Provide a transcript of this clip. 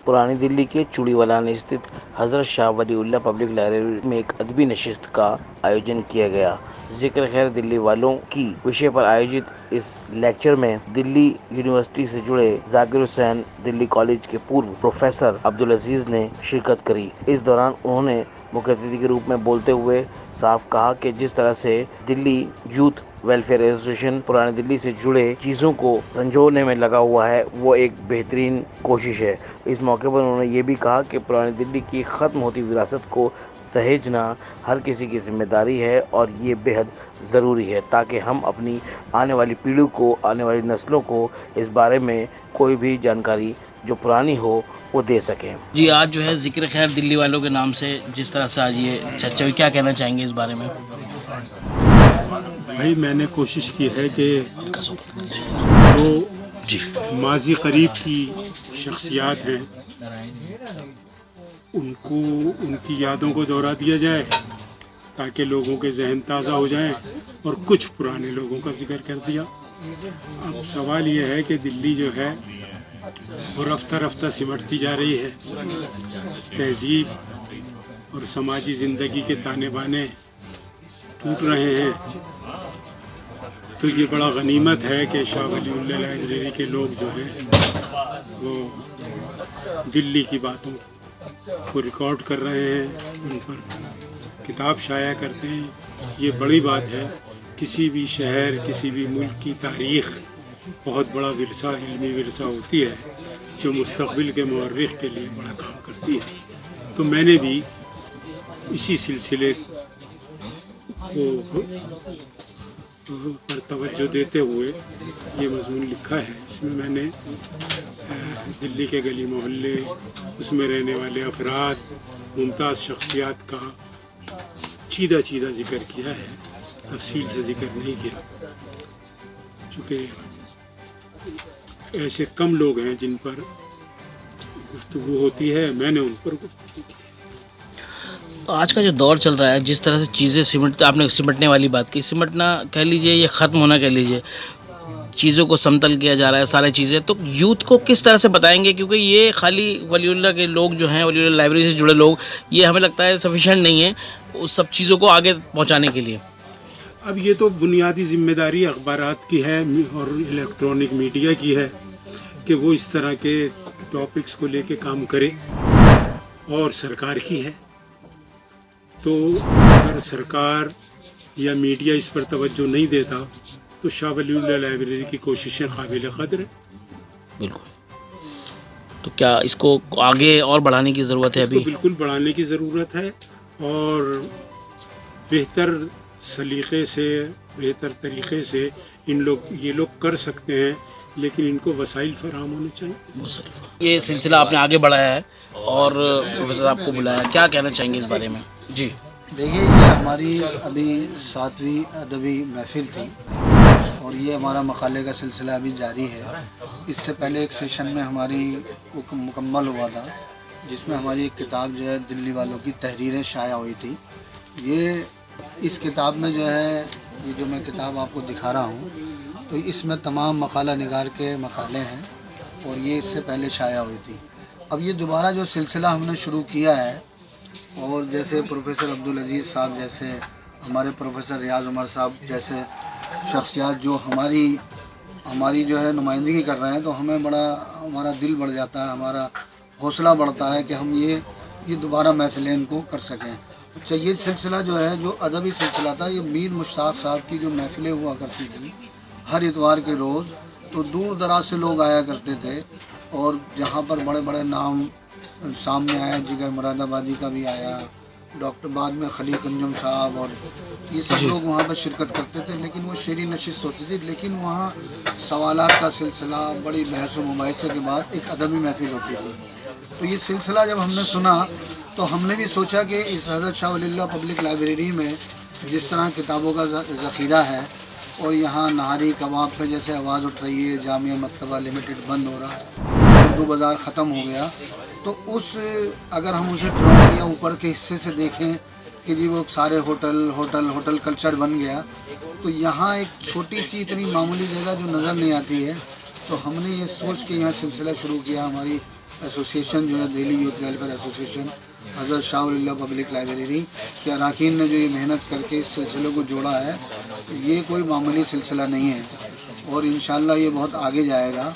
पुरानी दिल्ली के चूड़ीवालान स्थित हजरत शाह वलीउल्लाह पब्लिक लाइब्रेरी में एक अदबी नशिस्त का आयोजन किया गया। जिक्र खैर दिल्ली वालों की विषय पर आयोजित इस लेक्चर में दिल्ली यूनिवर्सिटी से जुड़े जाकिर हुसैन, दिल्ली कॉलेज के पूर्व प्रोफेसर अब्दुल अजीज ने शिरकत करी। इस दौरान उन्होंने मुख्य अतिथि के रूप में बोलते हुए साफ कहा कि जिस तरह से दिल्ली यूथ वेलफेयर एसोसिएशन पुरानी दिल्ली से जुड़े चीज़ों को संजोने में लगा हुआ है, वो एक बेहतरीन कोशिश है। इस मौके पर उन्होंने ये भी कहा कि पुरानी दिल्ली की ख़त्म होती विरासत को सहेजना हर किसी की जिम्मेदारी है और ये बेहद ज़रूरी है ताकि हम अपनी आने वाली पीढ़ी को, आने वाली नस्लों को इस बारे में कोई भी जानकारी जो पुरानी हो वो दे सकें। जी, आज जो है जिक्र खैर दिल्ली वालों के नाम से जिस तरह से आज ये चर्चा हुई, क्या कहना चाहेंगे इस बारे में? भाई मैंने कोशिश की है कि जो माजी करीब की शख्सियात हैं उनको उनकी यादों को दोहरा दिया जाए ताकि लोगों के जहन ताज़ा हो जाएं, और कुछ पुराने लोगों का जिक्र कर दिया। अब सवाल ये है कि दिल्ली जो है वो रफ्ता रफ्ता सिमटती जा रही है। तहजीब और समाजी ज़िंदगी के ताने बाने टूट रहे हैं, तो ये बड़ा गनीमत है कि शाह वलीउल्लाह लाइब्रेरी के लोग जो हैं वो दिल्ली की बातों को रिकॉर्ड कर रहे हैं, उन पर किताब शाया करते हैं। ये बड़ी बात है। किसी भी शहर, किसी भी मुल्क की तारीख़ बहुत बड़ा विरसा, इल्मी विरसा होती है जो मुस्तक़बिल के मुअर्रिख़ के लिए बड़ा काम करती है। तो मैंने भी इसी सिलसिले को पर तवज्जो देते हुए ये मज़मून लिखा है। इसमें मैंने दिल्ली के गली मोहल्ले, उसमें रहने वाले अफराद, मुमताज़ शख्सियात का चीदा चीदा जिक्र किया है, तफसील से जिक्र नहीं किया, चूँकि ऐसे कम लोग हैं जिन पर गुफ्तगू होती है। मैंने उन पर गुफ्तगू की। आज का जो दौर चल रहा है, जिस तरह से चीज़ें आपने सिमटने वाली बात की, सिमटना कह लीजिए, ये ख़त्म होना कह लीजिए, चीज़ों को समतल किया जा रहा है सारी चीज़ें, तो यूथ को किस तरह से बताएंगे? क्योंकि ये खाली वलीउल्लाह के लोग जो हैं, वलीउल्लाह लाइब्रेरी से जुड़े लोग, ये हमें लगता है सफिशेंट नहीं है उस सब चीज़ों को आगे पहुँचाने के लिए। अब ये तो बुनियादी जिम्मेदारी अखबारात की है और इलेक्ट्रॉनिक मीडिया की है कि वो इस तरह के टॉपिक्स को लेके काम करे, और सरकार की है। तो अगर सरकार या मीडिया इस पर तवज्जो नहीं देता तो शाह वलीउल्लाह लाइब्रेरी की कोशिशें काबिल क़द्र है। बिल्कुल। तो क्या इसको आगे और बढ़ाने की ज़रूरत है? अभी बिल्कुल बढ़ाने की ज़रूरत है, और बेहतर सलीक़े से, बेहतर तरीक़े से ये लोग कर सकते हैं, लेकिन इनको वसाइल फराहम होने चाहिए। ये सिलसिला आपने आगे बढ़ाया है और प्रोफेसर साहब को बुलाया, क्या कहना चाहेंगे इस बारे में? जी देखिए, ये हमारी अभी 7वीं अदबी महफिल थी और ये हमारा मकाले का सिलसिला अभी जारी है। इससे पहले एक सेशन में हमारी मुकम्मल हुआ था, जिसमें हमारी एक किताब जो है दिल्ली वालों की तहरीरें शाया हुई थी। ये इस किताब में जो है, ये जो मैं किताब आपको दिखा रहा हूँ, तो इसमें तमाम मकाला निगार के मकाले हैं और ये इससे पहले शाया हुई थी। अब ये दोबारा जो सिलसिला हमने शुरू किया है, और जैसे प्रोफेसर अब्दुल अजीज़ साहब जैसे, हमारे प्रोफेसर रियाज़ उमर साहब जैसे शख्सियात जो हमारी जो है नुमाइंदगी कर रहे हैं, तो हमें बड़ा, हमारा दिल बढ़ जाता है, हमारा हौसला बढ़ता है कि हम ये दोबारा महफिलें इनको कर सकें। अच्छा, ये सिलसिला जो है, जो अदबी सिलसिला था, ये मीर मुश्ताक साहब की जो महफिलें हुआ करती थी हर इतवार के रोज़, तो दूर दराज से लोग आया करते थे, और जहाँ पर बड़े बड़े नाम सामने आया, जिगर मुरादाबादी का भी आया, डॉक्टर बाद में खलील अंजुम साहब, और ये सब लोग वहाँ पर शिरकत करते थे। लेकिन वो शेरी नशिस्त होती थी, लेकिन वहाँ सवालात का सिलसिला, बड़ी बहस व मुबाहिसे के बाद एक अदबी महफिल होती थी। तो ये सिलसिला जब हमने सुना तो हमने भी सोचा कि इस हज़रत शाह वलीउल्लाह पब्लिक लाइब्रेरी में जिस तरह किताबों का ज़ख़ीरा है, और यहाँ नहारी कबाब पे जैसे आवाज़ उठ रही है, जामिया मकतबा लिमिटेड बंद हो रहा है, उर्दू बाज़ार ख़त्म हो गया, तो अगर हम उसे ग्राउंड या ऊपर के हिस्से से देखें कि जी वो सारे होटल कल्चर बन गया, तो यहाँ एक छोटी सी इतनी मामूली जगह जो नज़र नहीं आती है, तो हमने ये सोच के यहाँ सिलसिला शुरू किया। हमारी ایسوسیشن جو ہے دہلی یوتھ ویلفیئر ایسوسیشن حضرت شاہ ولی اللہ پبلک لائبریری کے اراکین نے جو یہ محنت کر کے اس سلسلے کو جوڑا ہے، یہ کوئی معمولی سلسلہ نہیں ہے اور انشاءاللہ یہ بہت آگے جائے گا.